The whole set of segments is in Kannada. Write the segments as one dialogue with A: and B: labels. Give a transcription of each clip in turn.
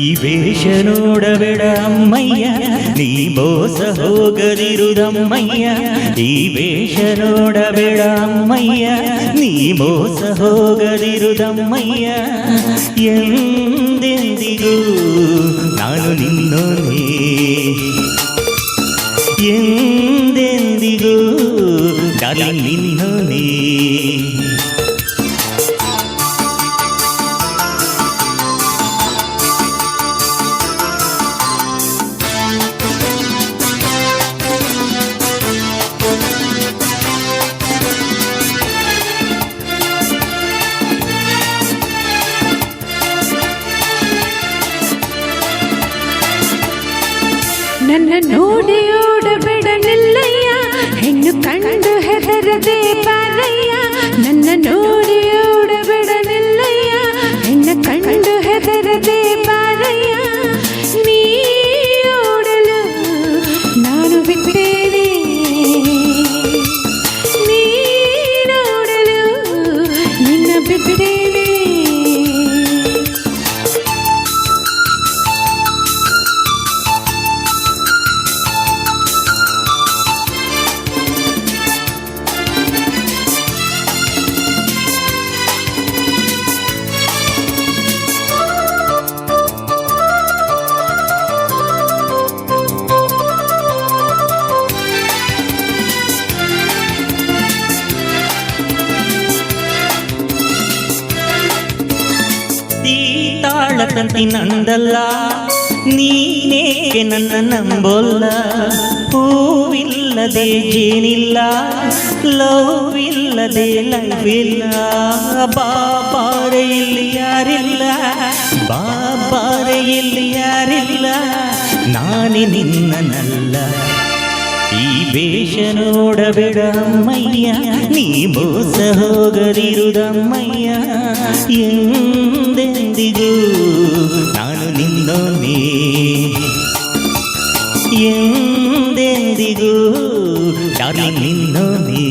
A: ಈ ವೇಷ ನೋಡಬೇಡ ಅಮ್ಮಯ್ಯ, ನೀ ಮೋಸ ಹೋಗದಿರುದಮ್ಮಯ್ಯ. ಈ ವೇಷ ನೋಡಬೇಡ ಅಮ್ಮಯ್ಯ, ನೀ ಮೋಸ ಹೋಗದಿರುದಮ್ಮಯ್ಯ. ಎಂದೆಂದಿಗೂ ನಾನು ನಿನ್ನೋನೇ, ಎಂದೆಂದಿಗೂ ಡಾರ್ಲಿಂಗ್ ನಿನ್ನೋನೇ.
B: ನನ್ನ ನೋಡಿ ಓಡಬೇಡ ನಿಲ್ಲಯ್ಯ, ಹೆಣ್ಣು ಕಂಡು ಹೆದರದೆ ಬಾರಯ್ಯ. ನನ್ನ ನೋಡಿ ಓಡಬೇಡ ನಿಲ್ಲಯ್ಯ, ಹೆಣ್ಣು ಕಂಡು ಹೆದರದೆ ಬಾರಯ್ಯ. ನೀ ಓಡಲು ನಾನು ಬಿಟ್ಟೇನೆ, ನೀ ನೋಡಲು ನಿನ್ನ ಬಿಟ್ಟೇನೆ.
A: ತಾಳತಂತಿ ನಂದಲ್ಲ, ನೀನೇಕೆ ನನ್ನ ನಂಬೋಲ್ಲ. ಹೂವಿಲ್ಲದೆ ಜೇನಿಲ್ಲ, ಲವ್ ಇಲ್ಲದೆ ಲೈಫ್ ಇಲ್ಲ. ಬಾಬಾರೆ ಇಲ್ಲಿ ಯಾರಿಲ್ಲ, ಬಾಬಾರೆ ಇಲ್ಲಿ ಯಾರಿಲ್ಲ, ನಾನೇ ನಿನ್ನನಲ್ಲ. ಈ ವೇಷ ನೋಡಬೇಡ ಅಮ್ಮಯ್ಯ, ನೀ ಮೋಸ ಹೋಗದಿರುದಮ್ಮಯ್ಯ. ಎಂದೆಂದಿಗೂ ನಾನು ನಿನ್ನೋನೇ, ಎಂದೆಂದಿಗೂ ಡಾರ್ಲಿಂಗ್ ನಿನ್ನೋನೇ.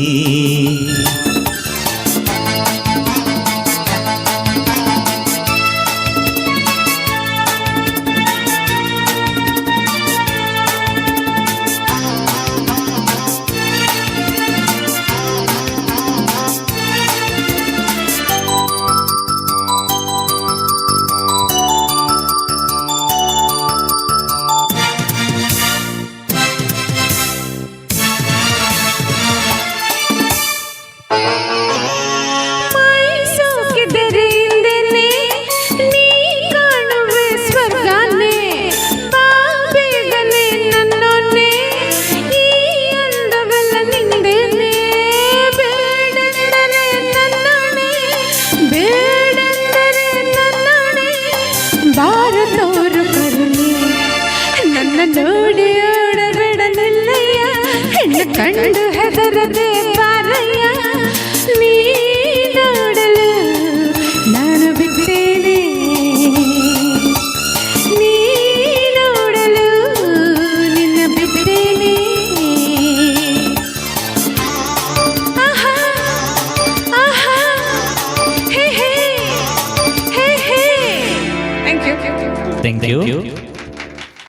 B: ನೋಡಿ ಓಡಬೇಡ ನಿಲ್ಲಯ್ಯ, ಹೆಣ್ಣು ಕಂಡು ಹೆದರದೆ ಬಾರಯ್ಯ. ನೀ ನೋಡಲು ನಾನು ಬಿಟ್ಟೇನೆ, ನೀ ನೋಡಲು ನಿನ್ನ ಬಿಟ್ಟೇನೆ. ಆಹಾ ಆಹಾ ಹೇ ಹೇ ಹೇ ಹೇ. Thank you.
A: Thank you.